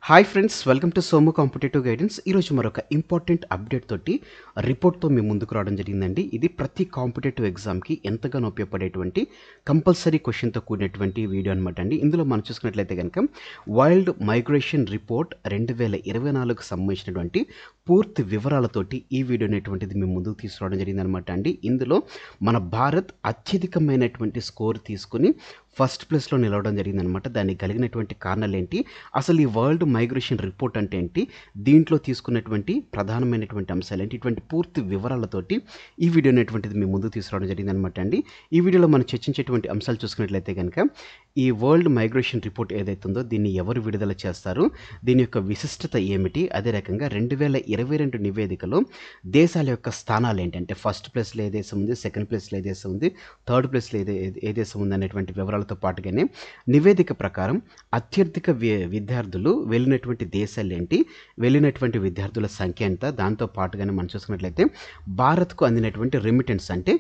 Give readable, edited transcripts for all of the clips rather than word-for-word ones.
Hi friends, welcome to Somu competitive guidance. ఈరోజు మరొక important update తోటి రిపోర్ట్తో మీ ముందుకు రావడం జరిగిందండి. ఇది ప్రతి కాంపిటేటివ్ ఎగ్జామ్కి ఎంతగానో ఉపయోగపడేటువంటి కంపల్సరీ క్వశ్చన్తో కూడినటువంటి వీడియో అనమాట అండి. ఇందులో మనం చూసుకున్నట్లయితే కనుక వరల్డ్ మైగ్రేషన్ రిపోర్ట్ 2024కు సంబంధించినటువంటి పూర్తి వివరాలతోటి ఈ వీడియో అనేటువంటిది మీ ముందుకు తీసుకురావడం జరిగిందనమాట అండి. ఇందులో మన భారత్ అత్యధికమైనటువంటి స్కోర్ తీసుకుని ఫస్ట్ ప్లేస్లో నిలవడం జరిగిందనమాట. దానికి కలిగినటువంటి కారణాలు ఏంటి, అసలు ఈ వరల్డ్ మైగ్రేషన్ రిపోర్ట్ అంటే ఏంటి, దీంట్లో తీసుకున్నటువంటి ప్రధానమైనటువంటి అంశాలు ఏంటి, ఇటువంటి పూర్తి వివరాలతోటి ఈ వీడియో అనేటువంటిది మీ ముందుకు తీసుకురావడం జరిగిందనమాట అండి. ఈ వీడియోలో మనం చర్చించేటువంటి అంశాలు చూసుకున్నట్లయితే కనుక ఈ వరల్డ్ మైగ్రేషన్ రిపోర్ట్ ఏదైతుందో దీన్ని ఎవరు విడుదల చేస్తారు, దీని యొక్క విశిష్టత ఏమిటి, అదే రకంగా 2022 నివేదికలో దేశాల యొక్క స్థానాలు ఏంటంటే ఫస్ట్ ప్లేస్లో ఏ దేశం ఉంది, సెకండ్ ప్లేస్లో ఏ దేశం ఉంది, థర్డ్ ప్లేస్లో ఏ దేశం ఉంది అనేటువంటి వివరాలతో పాటుగానే నివేదిక ప్రకారం అత్యధిక విద్యార్థులు వెళ్ళినటువంటి దేశాలు ఏంటి, వెళ్ళినటువంటి విద్యార్థుల సంఖ్య ఎంత, దాంతో పాటుగానే మనం చూసుకున్నట్లయితే భారత్కు అందినటువంటి రెమిటెన్స్ అంటే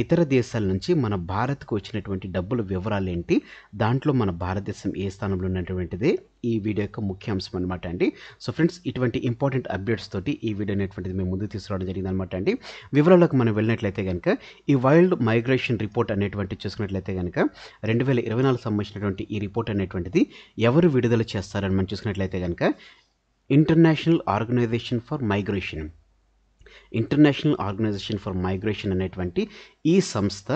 ఇతర దేశాల నుంచి మన భారత్కు వచ్చినటువంటి డబ్బుల వివరాలు ఏంటి, దాంట్లో మన భారతదేశం ఏ స్థానంలో ఉన్నటువంటిదే ఈ వీడియో యొక్క ముఖ్య అంశం అనమాట అండి. సో ఫ్రెండ్స్, ఇటువంటి ఇంపార్టెంట్ అప్డేట్స్ తోటి ఈ వీడియో అనేటువంటిది మేము ముందుకు తీసుకురావడం జరిగింది అనమాట అండి. వివరాలకు మనం వెళ్ళినట్లయితే కనుక ఈ వరల్డ్ మైగ్రేషన్ రిపోర్ట్ అనేటువంటి చూసుకున్నట్లయితే కనుక 2024 సంబంధించినటువంటి ఈ రిపోర్ట్ అనేటువంటిది ఎవరు విడుదల చేస్తారని మనం చూసుకున్నట్లయితే కనుక ఇంటర్నేషనల్ ఆర్గనైజేషన్ ఫర్ మైగ్రేషన్ అనేటువంటి ఈ సంస్థ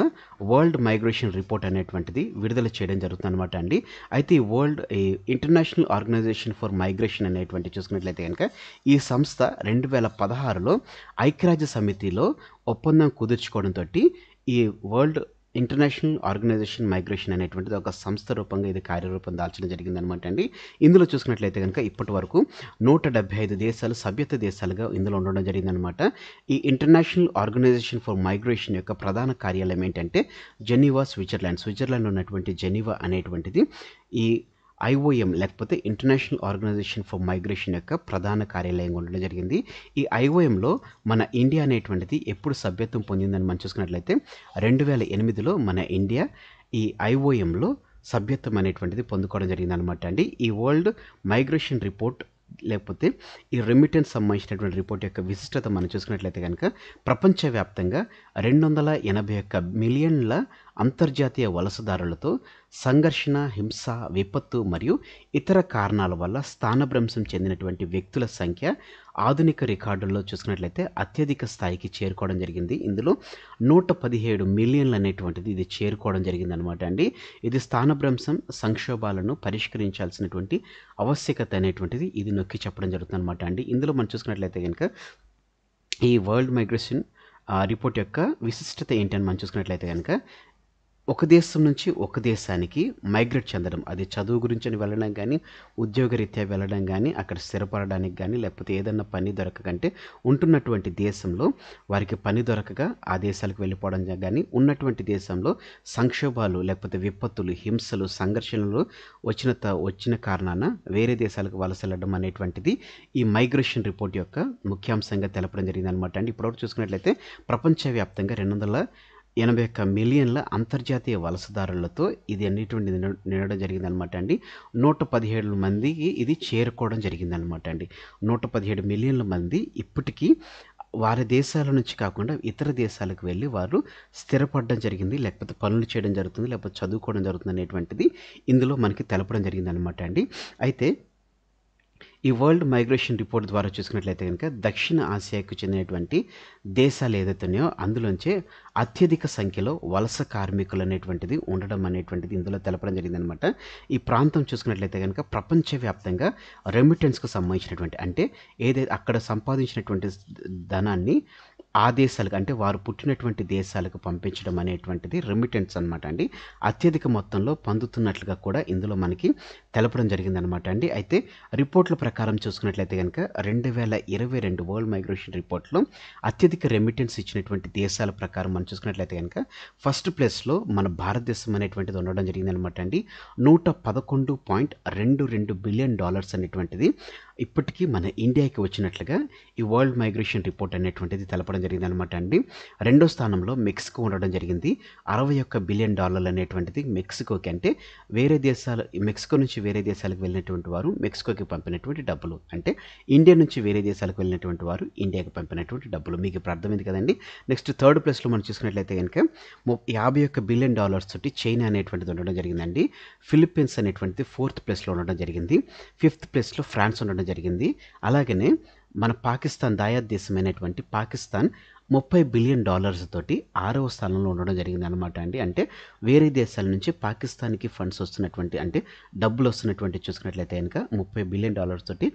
వరల్డ్ మైగ్రేషన్ రిపోర్ట్ అనేటువంటిది విడుదల చేయడం జరుగుతుంది అనమాట అండి. అయితే ఈ ఇంటర్నేషనల్ ఆర్గనైజేషన్ ఫర్ మైగ్రేషన్ అనేటువంటి చూసుకున్నట్లయితే కనుక ఈ సంస్థ 2016లో ఐక్యరాజ్య సమితిలో ఒప్పందం కుదుర్చుకోవడంతో ఈ వరల్డ్ ఇంటర్నేషనల్ ఆర్గనైజేషన్ మైగ్రేషన్ అనేటువంటిది ఒక సంస్థ రూపంగా ఇది కార్యరూపం దాల్చడం జరిగిందనమాట అండి. ఇందులో చూసుకున్నట్లయితే కనుక ఇప్పటి వరకు 175 దేశాలు సభ్యత్వ దేశాలుగా ఇందులో ఉండడం జరిగిందనమాట. ఈ ఇంటర్నేషనల్ ఆర్గనైజేషన్ ఫర్ మైగ్రేషన్ యొక్క ప్రధాన కార్యాలయం ఏంటంటే జెనీవా, స్విట్జర్లాండ్ ఉన్నటువంటి జెనీవా అనేటువంటిది ఈ IOM లేకపోతే ఇంటర్నేషనల్ ఆర్గనైజేషన్ ఫర్ మైగ్రేషన్ యొక్క ప్రధాన కార్యాలయంగా ఉండడం జరిగింది. ఈ IOMలో మన ఇండియా అనేటువంటిది ఎప్పుడు సభ్యత్వం పొందిందని మనం చూసుకున్నట్లయితే 2008లో మన ఇండియా ఈ IOMలో సభ్యత్వం అనేటువంటిది పొందుకోవడం జరిగిందనమాట అండి. ఈ వరల్డ్ మైగ్రేషన్ రిపోర్ట్ లేకపోతే ఈ రెమిటెన్స్ సంబంధించినటువంటి రిపోర్ట్ యొక్క విశిష్టత మనం చూసుకున్నట్లయితే కనుక ప్రపంచవ్యాప్తంగా 281 మిలియన్ల అంతర్జాతీయ వలసదారులతో సంఘర్షణ, హింస, విపత్తు మరియు ఇతర కారణాల వల్ల స్థానభ్రంశం చెందినటువంటి వ్యక్తుల సంఖ్య ఆధునిక రికార్డుల్లో చూసుకున్నట్లయితే అత్యధిక స్థాయికి చేరుకోవడం జరిగింది. ఇందులో 117 మిలియన్లు అనేటువంటిది ఇది చేరుకోవడం జరిగింది అనమాట అండి. ఇది స్థానభ్రంశం సంక్షోభాలను పరిష్కరించాల్సినటువంటి ఆవశ్యకత అనేటువంటిది ఇది నొక్కి చెప్పడం జరుగుతుంది అనమాట అండి. ఇందులో మనం చూసుకున్నట్లయితే కనుక ఈ వరల్డ్ మైగ్రేషన్ రిపోర్ట్ యొక్క విశిష్టత ఏంటని మనం చూసుకున్నట్లయితే కనుక ఒక దేశం నుంచి ఒక దేశానికి మైగ్రేట్ చెందడం, అది చదువు గురించి వెళ్ళడం కానీ, ఉద్యోగరీత్యా వెళ్ళడం కానీ, అక్కడ స్థిరపడడానికి కానీ, లేకపోతే ఏదన్నా పని దొరకకంటే ఉంటున్నటువంటి దేశంలో వారికి పని దొరకగా ఆ దేశాలకు వెళ్ళిపోవడం కానీ, ఉన్నటువంటి దేశంలో సంక్షోభాలు లేకపోతే విపత్తులు, హింసలు, సంఘర్షణలు వచ్చిన కారణాన వేరే దేశాలకు వలస వెళ్ళడం అనేటువంటిది ఈ మైగ్రేషన్ రిపోర్ట్ యొక్క ముఖ్యాంశంగా తెలపడం జరిగింది అనమాట అండి. ఇప్పటివరకు చూసుకున్నట్లయితే ప్రపంచవ్యాప్తంగా 281 మిలియన్ల అంతర్జాతీయ వలసదారులతో ఇది అన్నిటువంటి నిండడం జరిగిందనమాట అండి. 117 మందికి ఇది చేరుకోవడం జరిగిందనమాట అండి. 117 మిలియన్ల మంది ఇప్పటికీ వారి దేశాల నుంచి కాకుండా ఇతర దేశాలకు వెళ్ళి వారు స్థిరపడడం జరిగింది, లేకపోతే పనులు చేయడం జరుగుతుంది, లేకపోతే చదువుకోవడం జరుగుతుంది అనేటువంటిది ఇందులో మనకి తెలపడం జరిగిందనమాట అండి. అయితే ఈ వరల్డ్ మైగ్రేషన్ రిపోర్ట్ ద్వారా చూసుకున్నట్లయితే కనుక దక్షిణ ఆసియాకు చెందినటువంటి దేశాలు ఏదైతున్నాయో అందులోంచే అత్యధిక సంఖ్యలో వలస కార్మికులు అనేటువంటిది ఉండడం అనేటువంటిది ఇందులో తెలపడం జరిగిందనమాట. ఈ ప్రాంతం చూసుకున్నట్లయితే కనుక ప్రపంచవ్యాప్తంగా రెమిటెన్స్కు సంబంధించినటువంటి అంటే ఏదైతే అక్కడ సంపాదించినటువంటి ధనాన్ని ఆ దేశాలకు అంటే వారు పుట్టినటువంటి దేశాలకు పంపించడం అనేటువంటిది రెమిటెన్స్ అనమాట అండి. అత్యధిక మొత్తంలో పొందుతున్నట్లుగా కూడా ఇందులో మనకి తెలపడం జరిగిందనమాట అండి. అయితే రిపోర్ట్ల ప్రకారం చూసుకున్నట్లయితే కనుక 2022 వరల్డ్ మైగ్రేషన్ రిపోర్ట్లో అత్యధిక రెమిటెన్స్ ఇచ్చినటువంటి దేశాల ప్రకారం మనం చూసుకున్నట్లయితే కనుక ఫస్ట్ ప్లేస్లో మన భారతదేశం అనేటువంటిది ఉండడం జరిగిందనమాట అండి. $111.22 బిలియన్ అనేటువంటిది ఇప్పటికీ మన ఇండియాకి వచ్చినట్లుగా ఈ వరల్డ్ మైగ్రేషన్ రిపోర్ట్ అనేటువంటిది తెలపడం జరిగిందనమాట అండి. రెండో స్థానంలో మెక్సికో ఉండడం జరిగింది. $61 బిలియన్ అనేటువంటిది మెక్సికోకి, అంటే వేరే దేశాలు మెక్సికో నుంచి వేరే దేశాలకు వెళ్ళినటువంటి వారు మెక్సికోకి పంపినటువంటి డబ్బులు, అంటే ఇండియా నుంచి వేరే దేశాలకు వెళ్ళినటువంటి వారు ఇండియాకి పంపినటువంటి డబ్బులు. మీకు ఇప్పుడు అర్థమైంది కదండి. నెక్స్ట్ థర్డ్ ప్లేస్లో మనం చూసుకున్నట్లయితే కనుక $51 బిలియన్ తోటి చైనా అనేటువంటిది ఉండడం జరిగిందండి. ఫిలిప్పీన్స్ అనేటువంటిది 4th ప్లేస్లో ఉండడం జరిగింది. 5th ప్లేస్లో ఫ్రాన్స్ ఉండడం జరిగింది. అలాగనే మన పాకిస్తాన్ దాయాద్ దేశమైనటువంటి పాకిస్తాన్ $30 బిలియన్ తోటి 6వ స్థానంలో ఉండడం జరిగింది అనమాట అండి. అంటే వేరే దేశాల నుంచి పాకిస్తాన్కి ఫండ్స్ వస్తున్నటువంటి, అంటే డబ్బులు వస్తున్నటువంటి చూసుకున్నట్లయితే కనుక $30 బిలియన్ తోటి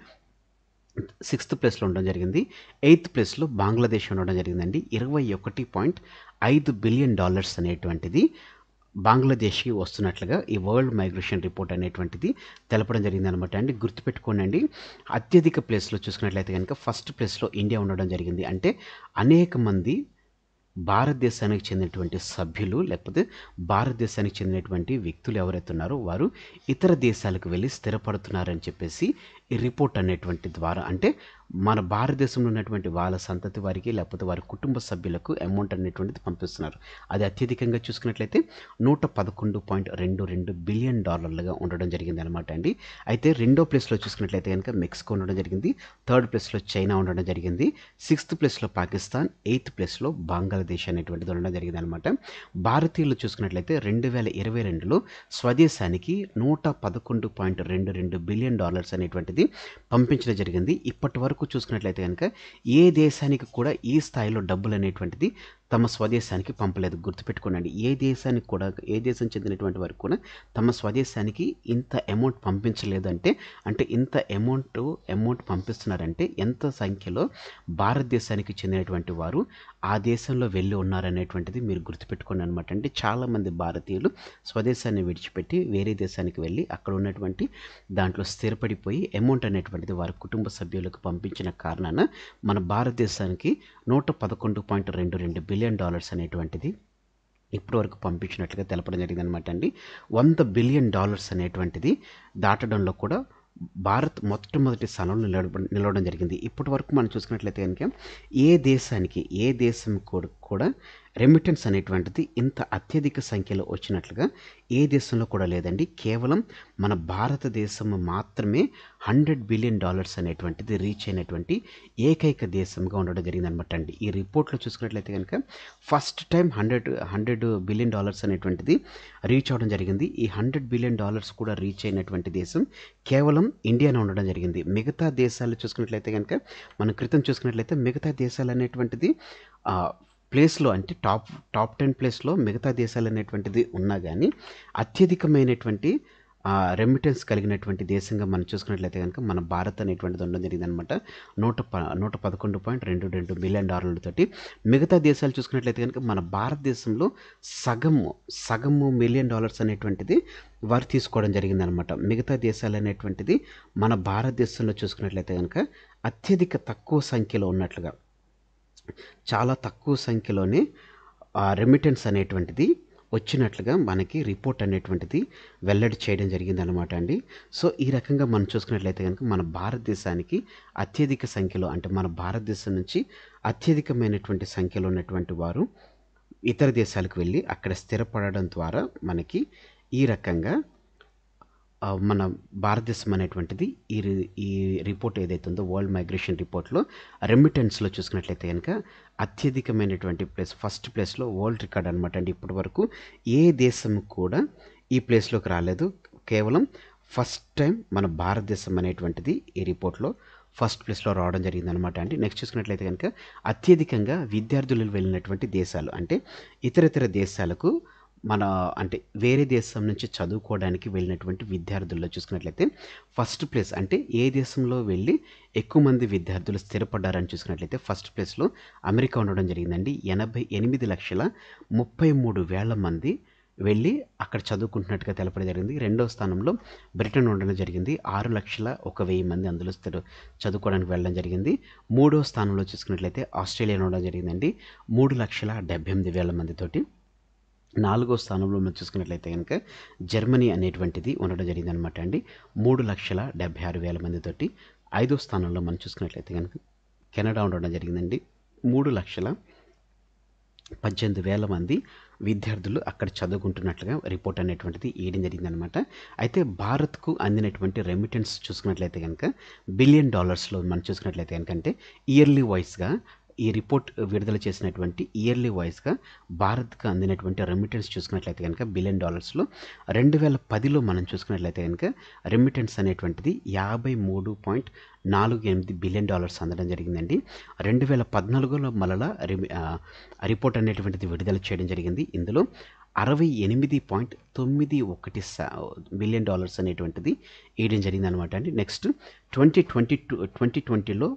6th ప్లేస్లో ఉండడం జరిగింది. 8th ప్లేస్లో బంగ్లాదేశ్ ఉండడం జరిగిందండి. $21.5 బిలియన్ అనేటువంటిది బంగ్లాదేశ్కి వస్తున్నట్లుగా ఈ వరల్డ్ మైగ్రేషన్ రిపోర్ట్ అనేటువంటిది తెలపడం జరిగింది అనమాట అండి. గుర్తుపెట్టుకోండి, అత్యధిక ప్లేస్లో చూసుకున్నట్లయితే కనుక ఫస్ట్ ప్లేస్లో ఇండియా ఉండడం జరిగింది. అంటే అనేక మంది భారతదేశానికి చెందినటువంటి సభ్యులు, లేకపోతే భారతదేశానికి చెందినటువంటి వ్యక్తులు ఎవరైతే ఉన్నారో వారు ఇతర దేశాలకు వెళ్ళి స్థిరపడుతున్నారని చెప్పేసి ఈ రిపోర్ట్ అనేటువంటి ద్వారా, అంటే మన భారతదేశంలో ఉన్నటువంటి వాళ్ళ సంతతి వారికి, లేకపోతే వారి కుటుంబ సభ్యులకు అమౌంట్ అనేటువంటిది పంపిస్తున్నారు. అది అత్యధికంగా చూసుకున్నట్లయితే $111.22 బిలియన్ ఉండడం జరిగింది అనమాట అండి. అయితే రెండో ప్లేస్లో చూసుకున్నట్లయితే కనుక మెక్సికో ఉండడం జరిగింది. థర్డ్ ప్లేస్లో చైనా ఉండడం జరిగింది. 6th ప్లేస్లో పాకిస్తాన్, 8th ప్లేస్లో బంగ్లాదేశ్ అనేటువంటిది ఉండడం జరిగింది అనమాట. భారతీయులు చూసుకున్నట్లయితే 2022లో స్వదేశానికి $111.22 బిలియన్ అనేటువంటిది పంపించడం జరిగింది. ఇప్పటి వరకు చూసుకున్నట్లయితే కనుక ఏ దేశానికి కూడా ఈ స్థాయిలో డబ్బులు అనేటువంటిది తమ స్వదేశానికి పంపలేదు. గుర్తుపెట్టుకోండి, ఏ దేశానికి కూడా, ఏ దేశం చెందినటువంటి వారికి కూడా తమ స్వదేశానికి ఇంత అమౌంట్ పంపించలేదు. అంటే ఇంత అమౌంట్ పంపిస్తున్నారంటే ఎంత సంఖ్యలో భారతదేశానికి చెందినటువంటి వారు ఆ దేశంలో వెళ్ళి ఉన్నారనేటువంటిది మీరు గుర్తుపెట్టుకోండి అనమాట. అంటే చాలామంది భారతీయులు స్వదేశాన్ని విడిచిపెట్టి వేరే దేశానికి వెళ్ళి అక్కడ ఉన్నటువంటి దాంట్లో స్థిరపడిపోయి అమౌంట్ అనేటువంటిది వారి కుటుంబ సభ్యులకు పంపించిన కారణాన మన భారతదేశానికి $111.22 బిలియన్ అనేటువంటిది ఇప్పటివరకు పంపించినట్లుగా తెలపడం జరిగింది అనమాట అండి. $100 బిలియన్ అనేటువంటిది దాటడంలో కూడా భారత్ మొట్టమొదటి స్థానంలో నిలవడం జరిగింది. ఇప్పటి వరకు మనం చూసుకున్నట్లయితే కనుక ఏ దేశం కూడా రెమిటెన్స్ అనేటువంటిది ఇంత అత్యధిక సంఖ్యలో వచ్చినట్లుగా ఏ దేశంలో కూడా లేదండి. కేవలం మన భారతదేశం మాత్రమే $100 బిలియన్ అనేటువంటిది రీచ్ అయినటువంటి ఏకైక దేశంగా ఉండడం జరిగింది అనమాట అండి. ఈ రిపోర్ట్లో చూసుకున్నట్లయితే కనుక ఫస్ట్ టైం $100 బిలియన్ అనేటువంటిది రీచ్ అవ్వడం జరిగింది. ఈ $100 బిలియన్ కూడా రీచ్ అయినటువంటి దేశం కేవలం ఇండియాలో ఉండడం జరిగింది. మిగతా దేశాలు చూసుకున్నట్లయితే కనుక మనం క్రితం చూసుకున్నట్లయితే మిగతా దేశాలు అనేటువంటిది ప్లేస్లో, అంటే టాప్ 10 ప్లేస్లో మిగతా దేశాలు అనేటువంటిది ఉన్నా కానీ అత్యధికమైనటువంటి రెమిటెన్స్ కలిగినటువంటి దేశంగా మనం చూసుకున్నట్లయితే కనుక మన భారత్ అనేటువంటిది ఉండడం జరిగిందనమాట. $111.22 బిలియన్ తోటి. మిగతా దేశాలు చూసుకున్నట్లయితే కనుక మన భారతదేశంలో సగము $1 మిలియన్ అనేటువంటిది వారు తీసుకోవడం జరిగిందనమాట. మిగతా దేశాలు అనేటువంటిది మన భారతదేశంలో చూసుకున్నట్లయితే కనుక అత్యధిక తక్కువ సంఖ్యలో ఉన్నట్లుగా, చాలా తక్కువ సంఖ్యలోనే రెమిటెన్స్ అనేటువంటిది వచ్చినట్లుగా మనకి రిపోర్ట్ అనేటువంటిది వెల్లడి చేయడం జరిగిందనమాట అండి. సో ఈ రకంగా మనం చూసుకున్నట్లయితే కనుక మన భారతదేశానికి అత్యధిక సంఖ్యలో, అంటే మన భారతదేశం నుంచి అత్యధికమైనటువంటి సంఖ్యలో ఉన్నటువంటి వారు ఇతర దేశాలకు వెళ్ళి అక్కడ స్థిరపడడం ద్వారా మనకి ఈ రకంగా మన భారతదేశం అనేటువంటిది ఈ రిపోర్ట్ ఏదైతే ఉందో వరల్డ్ మైగ్రేషన్ రిపోర్ట్లో రెమిటెన్స్లో చూసుకున్నట్లయితే కనుక అత్యధికమైనటువంటి ఫస్ట్ ప్లేస్లో వరల్డ్ రికార్డ్ అనమాట అండి. ఇప్పటి వరకు ఏ దేశం కూడా ఈ ప్లేస్లోకి రాలేదు. కేవలం ఫస్ట్ టైం మన భారతదేశం అనేటువంటిది ఈ రిపోర్ట్లో ఫస్ట్ ప్లేస్లో రావడం జరిగింది అనమాట అండి. నెక్స్ట్ చూసుకున్నట్లయితే కనుక అత్యధికంగా విద్యార్థులు వెళ్ళినటువంటి దేశాలు, అంటే ఇతర దేశాలకు అంటే వేరే దేశం నుంచి చదువుకోవడానికి వెళ్ళినటువంటి విద్యార్థుల్లో చూసుకున్నట్లయితే ఫస్ట్ ప్లేస్, అంటే ఏ దేశంలో వెళ్ళి ఎక్కువ మంది విద్యార్థులు స్థిరపడ్డారని చూసుకున్నట్లయితే ఫస్ట్ ప్లేస్లో అమెరికా ఉండడం జరిగిందండి. 88,33,000 మంది వెళ్ళి అక్కడ చదువుకుంటున్నట్టుగా తెలపడం జరిగింది. రెండవ స్థానంలో బ్రిటన్ ఉండడం జరిగింది. 6,01,000 మంది అందులో చదువుకోవడానికి వెళ్ళడం జరిగింది. మూడవ స్థానంలో చూసుకున్నట్లయితే ఆస్ట్రేలియా ఉండడం జరిగిందండి, 3,78,000 మందితోటి. నాలుగో స్థానంలో మనం చూసుకున్నట్లయితే కనుక జర్మనీ అనేటువంటిది ఉండడం జరిగింది అనమాట అండి, 3,76,000 మందితోటి. ఐదో స్థానంలో మనం చూసుకున్నట్లయితే కనుక కెనడా ఉండడం జరిగిందండి, 3,00,000 18,000 మంది విద్యార్థులు అక్కడ చదువుకుంటున్నట్లుగా రిపోర్ట్ అనేటువంటిది ఇవ్వడం జరిగిందనమాట. అయితే భారత్కు అందినటువంటి రెమిటెన్స్ చూసుకున్నట్లయితే కనుక బిలియన్ డాలర్స్లో మనం చూసుకున్నట్లయితే కనుక అంటే ఇయర్లీ వైస్గా ఈ రిపోర్ట్ విడుదల చేసినటువంటి ఇయర్లీ వైస్గా భారత్కు అందినటువంటి రెమిటెన్స్ చూసుకున్నట్లయితే కనుక బిలియన్ డాలర్స్లో 2010లో మనం చూసుకున్నట్లయితే కనుక రెమిటెన్స్ అనేటువంటిది 53.48 బిలియన్ డాలర్స్ అందడం జరిగిందండి. 2014లో మళ్ళా రిపోర్ట్ అనేటువంటిది విడుదల చేయడం జరిగింది. ఇందులో 68.91 బిలియన్ డాలర్స్ అనేటువంటిది ఇవ్వడం జరిగిందనమాట అండి. నెక్స్ట్ 2020లో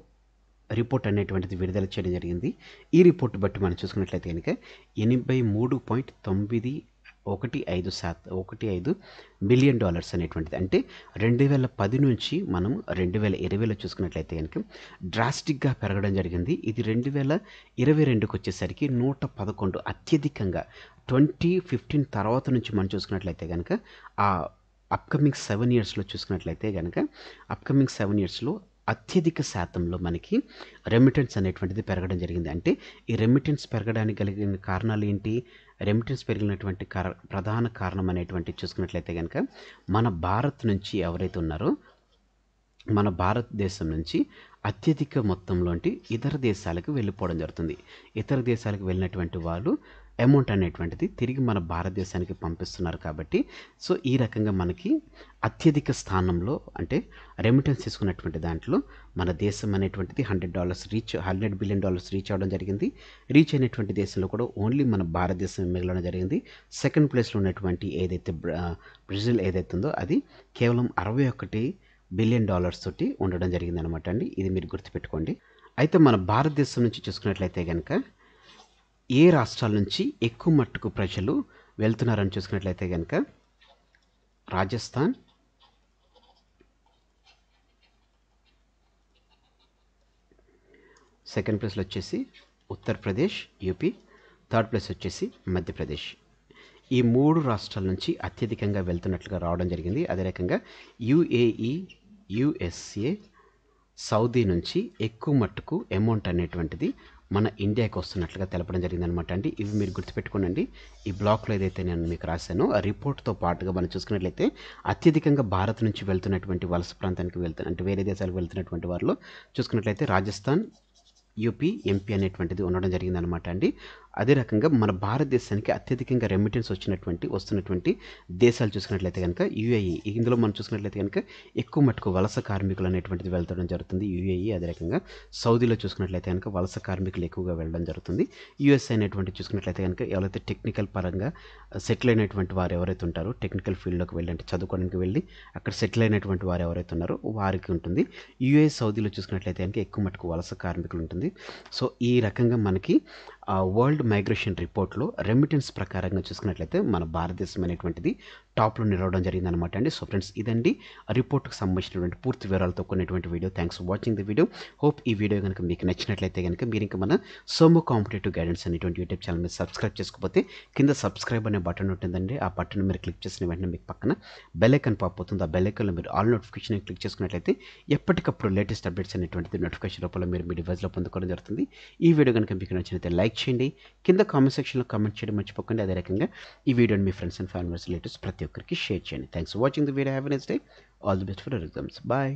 రిపోర్ట్ అనేటువంటిది విడుదల చేయడం జరిగింది. ఈ రిపోర్ట్ బట్టి మనం చూసుకున్నట్లయితే కనుక 83.915 బిలియన్ డాలర్స్ అనేటువంటిది అంటే 2010 నుంచి మనం 2020లో చూసుకున్నట్లయితే కనుక డ్రాస్టిక్గా పెరగడం జరిగింది. ఇది 2022కి వచ్చేసరికి 111 అత్యధికంగా 2015 తర్వాత నుంచి మనం చూసుకున్నట్లయితే కనుక ఆ అప్కమింగ్ 7 ఇయర్స్లో చూసుకున్నట్లయితే కనుక అప్కమింగ్ 7 ఇయర్స్లో అత్యధిక శాతంలో మనకి రెమిటెన్స్ అనేటువంటిది పెరగడం జరిగింది. అంటే ఈ రెమిటెన్స్ పెరగడానికి కలిగిన కారణాలు ఏంటి? రెమిటెన్స్ పెరిగినటువంటి ప్రధాన కారణం అనేటువంటి చూసుకున్నట్లయితే కనుక మన భారత్ నుంచి ఎవరైతే ఉన్నారో మన భారతదేశం నుంచి అత్యధిక మొత్తంలోంటి ఇతర దేశాలకు వెళ్ళిపోవడం జరుగుతుంది. ఇతర దేశాలకు వెళ్ళినటువంటి వాళ్ళు అమౌంట్ అనేటువంటిది తిరిగి మన భారతదేశానికి పంపిస్తున్నారు కాబట్టి సో ఈ రకంగా మనకి అత్యధిక స్థానంలో అంటే రెమిటెన్స్ తీసుకున్నటువంటి దాంట్లో మన దేశం అనేటువంటిది $100 బిలియన్ రీచ్ అవ్వడం జరిగింది. రీచ్ అయినటువంటి దేశంలో కూడా ఓన్లీ మన భారతదేశం మిగలడం జరిగింది. సెకండ్ ప్లేస్లో ఉన్నటువంటి ఏదైతే బ్రెజిల్ ఏదైతే ఉందో అది కేవలం $61 బిలియన్ తోటి ఉండడం జరిగిందనమాట అండి. ఇది మీరు గుర్తుపెట్టుకోండి. అయితే మన భారతదేశం నుంచి చూసుకున్నట్లయితే కనుక ఏ రాష్ట్రాల నుంచి ఎక్కువ మట్టుకు ప్రజలు వెళ్తున్నారని చూసుకున్నట్లయితే కనుక రాజస్థాన్, సెకండ్ ప్లేస్లో వచ్చేసి ఉత్తరప్రదేశ్, యూపీ, థర్డ్ ప్లేస్ వచ్చేసి మధ్యప్రదేశ్. ఈ 3 రాష్ట్రాల నుంచి అత్యధికంగా వెళ్తున్నట్లుగా రావడం జరిగింది. అదే రకంగా యుఏఈ, యుఎస్ఏ, సౌదీ నుంచి ఎక్కువ మట్టుకు అమౌంట్ అనేటువంటిది మన ఇండియాకి వస్తున్నట్లుగా తెలపడం జరిగిందనమాట అండి. ఇవి మీరు గుర్తుపెట్టుకోనండి. ఈ బ్లాక్లో ఏదైతే నేను మీకు రాశానో ఆ రిపోర్ట్తో పాటుగా మనం చూసుకున్నట్లయితే అత్యధికంగా భారత్ నుంచి వెళ్తున్నటువంటి వలస ప్రాంతానికి అంటే వేరే దేశాలకు వెళ్తున్నటువంటి వారిలో చూసుకున్నట్లయితే రాజస్థాన్, యూపీ, ఎంపీ అనేటువంటిది ఉండడం జరిగిందనమాట అండి. అదే రకంగా మన భారతదేశానికి అత్యధికంగా రెమిటెన్స్ వస్తున్నటువంటి దేశాలు చూసుకున్నట్లయితే కనుక యుఏఈ. ఇందులో మనం చూసుకున్నట్లయితే కనుక ఎక్కువ మట్టుకు వలస కార్మికులు అనేటువంటిది వెళ్తడం జరుగుతుంది యుఏఈ. అదే రకంగా సౌదీలో చూసుకున్నట్లయితే కనుక వలస కార్మికులు ఎక్కువగా వెళ్ళడం జరుగుతుంది. యుఎస్ఏ అనేటువంటి చూసుకున్నట్లయితే కనుక ఎవరైతే టెక్నికల్ పరంగా సెటిల్ అయినటువంటి వారు ఎవరైతే ఉంటారో టెక్నికల్ ఫీల్డ్లోకి వెళ్ళి అంటే చదువుకోవడానికి వెళ్ళి అక్కడ సెటిల్ అయినటువంటి వారు ఎవరైతే ఉన్నారో వారికి ఉంటుంది. యుఏ, సౌదీలో చూసుకున్నట్లయితే కనుక ఎక్కువ మట్టుకు వలస కార్మికులు ఉంటుంది. సో ఈ రకంగా మనకి వరల్డ్ మైగ్రేషన్ రిపోర్ట్లో రెమిటెన్స్ ప్రకారంగా చూసుకున్నట్లయితే మన భారతదేశం అనేటువంటిది టాప్లో నిలవడం జరిగిందనమాట అండి. సో ఫ్రెండ్స్ ఇదండి రిపోర్ట్కి సంబంధించినటువంటి పూర్తి వివరాలతో కొన్నటువంటి video. Thanks for watching the video. Hope ఈ వీడియో కనుక మీకు నచ్చినట్లయితే కనుక మీరు ఇంకా మన సోమో కాంపిటేటివ్ గైడెన్స్ అనేటువంటి యూట్యూబ్ ఛానల్ మీద సబ్స్క్రైబ్ చేసుకోకపోతే కింద సబ్స్క్రైబ్ అనే బటన్ ఉంటుందండి. ఆ బటన్ మీరు క్లిక్ చేసిన వెంటనే మీకు పక్కన బెల్ ఐకాన్ పాప్ అవుతుంది. ఆ బెల్ ఐకాన్లో మీరు ఆల్ నోటిఫికేషన్ క్లిక్ చేసుకున్నట్లయితే ఎప్పటికప్పుడు లేటెస్ట్ అప్డేట్స్ అనేటువంటిది నోటిఫికేషన్ రూపంలో మీరు మీ డివైస్లో పొందుకోవడం జరుగుతుంది. ఈ వీడియో కనుక మీకు నచ్చినట్లయితే లైక్ చేయండి. కింద కామెంట్ సెక్షన్లో కామెంట్ చేయడం మర్చిపోకండి. అదే రకంగా ఈ వీడియోని మీ ఫ్రెండ్స్ అండ్ ఫ్యామిలీస్ రిలేటివ్స్ ప్రతి ఒక్కరికి షేర్ చేయండి. Thanks for watching the video. Have a nice day. All the best for your exams. Bye.